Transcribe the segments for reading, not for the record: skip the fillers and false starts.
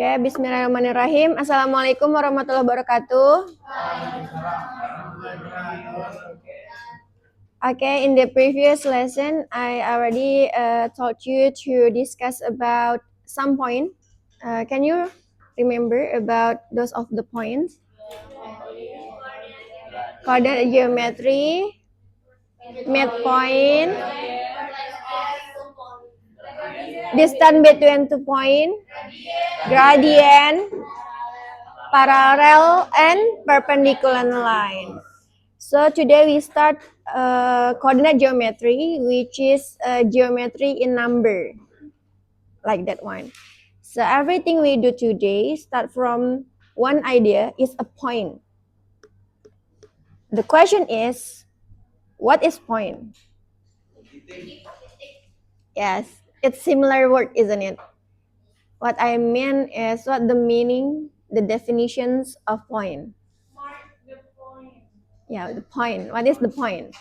Oke, bismillahirrahmanirrahim. Assalamualaikum warahmatullahi wabarakatuh. Okay, in the previous lesson, I already taught you to discuss about some point. Can you remember about those of the points? Coordinate geometry, midpoint, distance between 2 points, gradient, parallel, and perpendicular line. So today we start coordinate geometry, which is geometry in number, like that one. So everything we do today start from one idea is a point. The question is, what is point? Yes, it's similar word, isn't it? What I mean is what the meaning, the definitions of point. Yeah, the point. What is the point?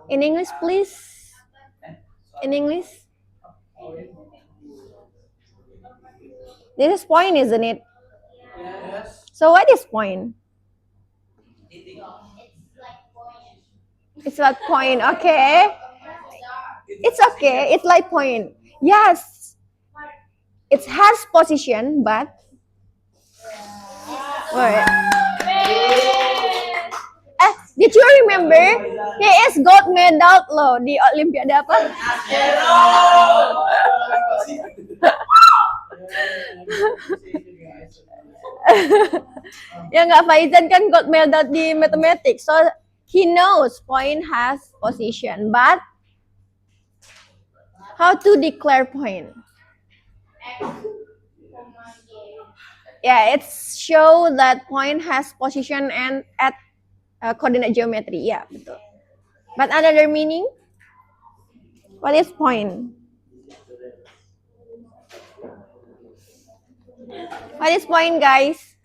In English, please. In English. This is point, isn't it? Yes. So what is point? It's like point, okay. It's okay, it's like point. Yes. It has position, but did you remember? He is gold medal loh di Olimpiade apa? Ya nggak, Faizan kan gold medal di mathematics, so he knows point has position, but how to declare point? Yeah, it's show that point has position and at coordinate geometry. Yeah, betul. But another meaning? What is point? What is point, guys?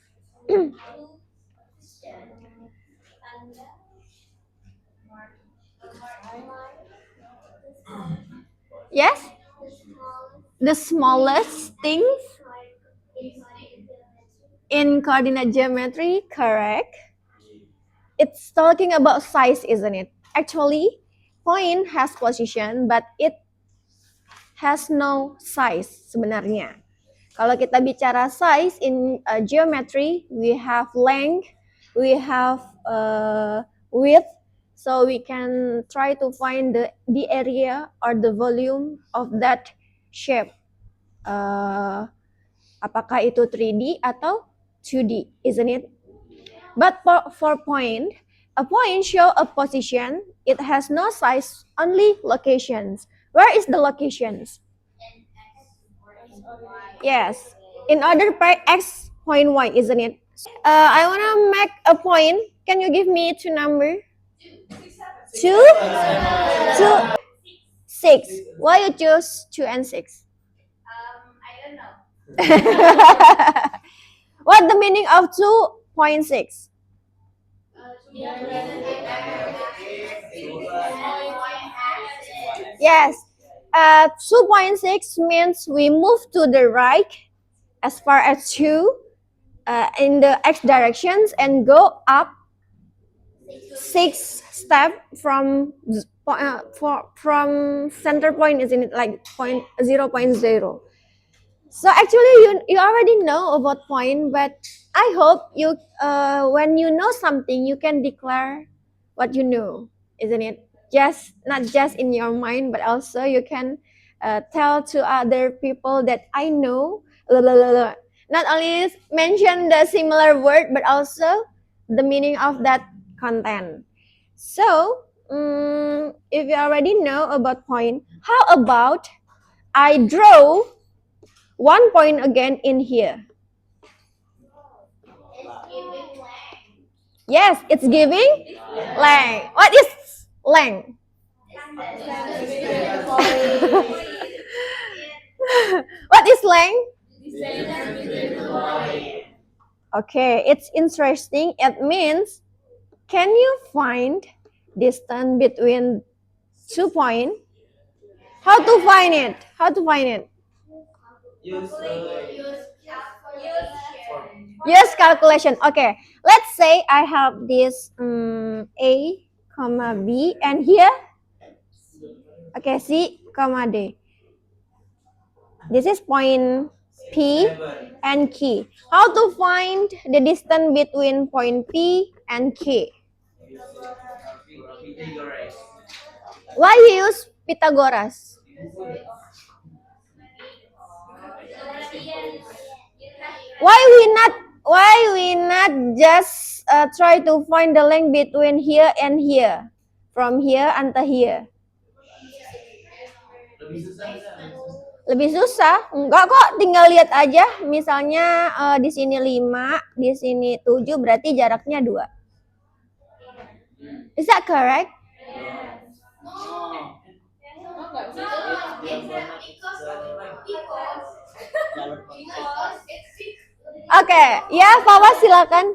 Yes? The smallest things in coordinate geometry, correct? It's talking about size, isn't it? Actually, point has position, but it has no size sebenarnya. Kalau kita bicara size in geometry, we have length, we have width, so we can try to find the area or the volume of that shape. Apakah itu 3D atau 2D, isn't it? But for point, a point show a position. It has no size, only locations. Where is the locations? Yes, in other part x, point y, isn't it? I want to make a point. Can you give me two number? 2, 6. Why you choose 2 and 6? I don't know. What the meaning of 2.6? Yes, 2.6 means we move to the right as far as 2 in the x directions and go up 6 steps from center point, isn't it, like 0.0. So actually you already know about point, but I hope you when you know something you can declare what you know, isn't it? Just not just in your mind, but also you can tell to other people that I know. Not only mention the similar word, but also the meaning of that content. So if you already know about point, how about I draw 1 point again in here? Yes, it's giving length. What is length? What is length? Okay, it's interesting. It means, can you find distance between 2 points? How to find it? How to find it? Use calculation. Okay, let's say I have this A, comma B, and here, okay, C, comma D. This is point P and Q. How to find the distance between point P and Q? Why you use Pythagoras? Why we not just try to find the length between here and here, from here until here? Lebih susah? Enggak kok, tinggal lihat aja. Misalnya di sini 5, di sini 7, berarti jaraknya 2. Is that correct? Okay, ya Fawas silakan.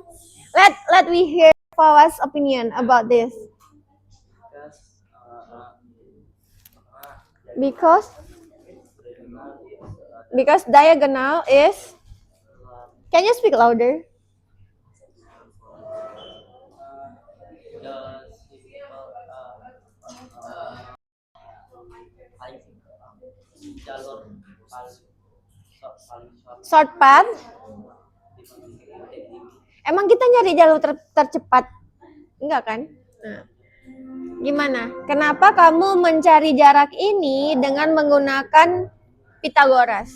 Let we hear Fawas opinion about this. Because diagonal is. Can you speak louder? Short path. Emang kita nyari jalur tercepat? Enggak kan? Nah. Gimana? Kenapa kamu mencari jarak ini dengan menggunakan Pythagoras?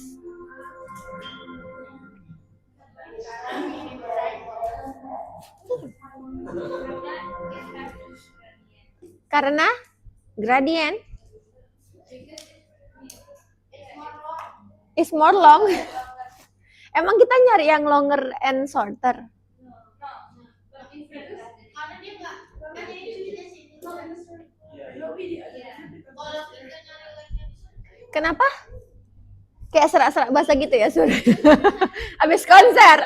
Karena gradient is more long. Emang kita nyari yang longer and shorter? Kenapa? Kayak serak-serak bahasa gitu ya, Sur. Habis konser,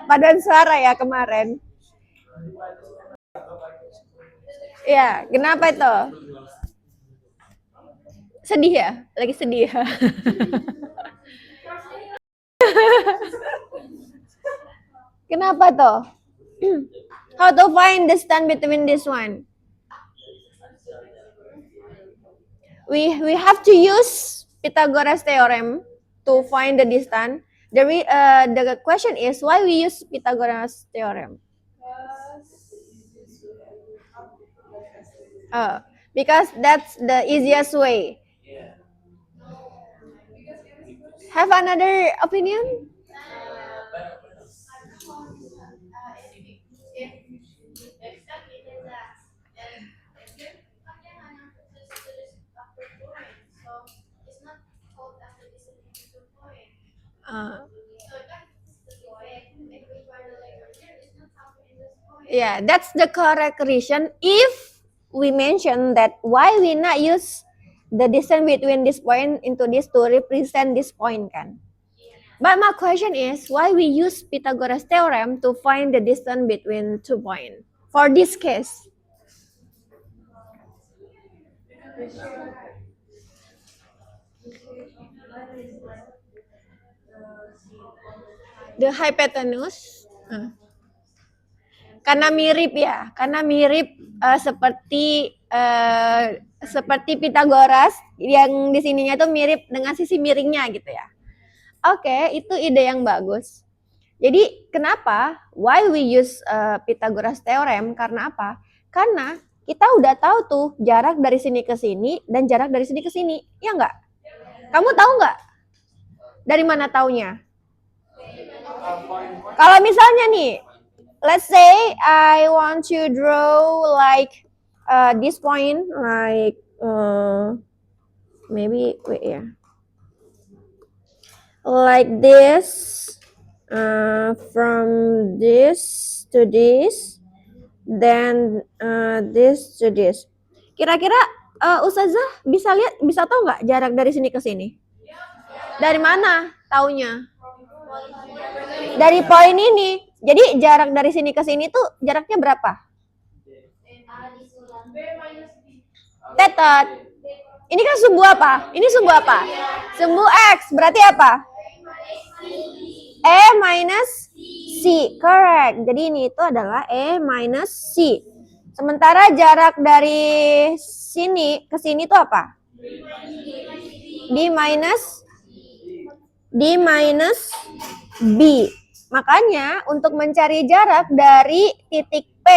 paduan suara ya kemarin. Iya, kenapa itu? Sedih ya? Lagi sedih ya? Kenapa tuh? How to find the distance between this one? We have to use Pythagoras theorem to find the distance. The question is why we use Pythagoras theorem? Because that's the easiest way. Have another opinion? Yeah, that's the correct reason. If we mention that why we not use the distance between this point into this to represent this point kan. But my question is why we use Pythagoras theorem to find the distance between 2 points for this case. The hypotenuse. Karena mirip ya, seperti Pythagoras yang di sininya tuh mirip dengan sisi miringnya gitu ya. Oke, itu ide yang bagus. Jadi kenapa? Why we use Pythagoras theorem? Karena apa? Karena kita udah tahu tuh jarak dari sini ke sini dan jarak dari sini ke sini, ya nggak? Kamu tahu nggak? Dari mana taunya? Kalau misalnya nih, let's say I want to draw like this point, like maybe wait yeah, like this, from this to this, then this to this. Kira-kira Ustazah bisa tahu nggak jarak dari sini ke sini? Dari mana taunya? Dari poin ini. Jadi jarak dari sini ke sini tuh jaraknya berapa? Tetot. Ini kan sumbu apa? Ini sumbu apa? Sumbu X. Berarti apa? E minus C. Correct. Jadi ini itu adalah E minus C. Sementara jarak dari sini ke sini itu apa? D minus B. Makanya untuk mencari jarak dari titik P,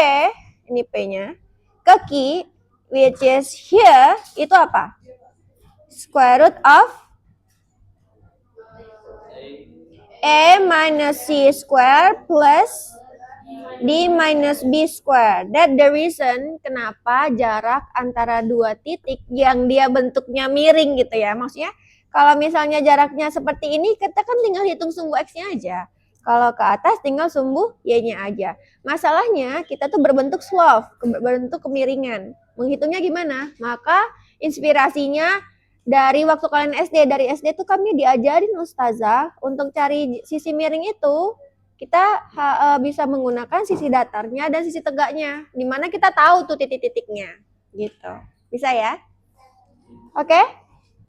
ini P-nya, ke Q, which is here, itu apa? Square root of A minus C square plus D minus B square. That the reason kenapa jarak antara dua titik yang dia bentuknya miring gitu ya. Maksudnya kalau misalnya jaraknya seperti ini, kita kan tinggal hitung sumbu X-nya aja. Kalau ke atas tinggal sumbu Y-nya aja. Masalahnya kita tuh berbentuk swath, berbentuk kemiringan. Menghitungnya gimana? Maka inspirasinya dari waktu kalian SD, dari SD tuh kami diajarin ustazah untuk cari sisi miring itu kita bisa menggunakan sisi datarnya dan sisi tegaknya, dimana kita tahu tuh titik-titiknya gitu. Bisa ya? Oke?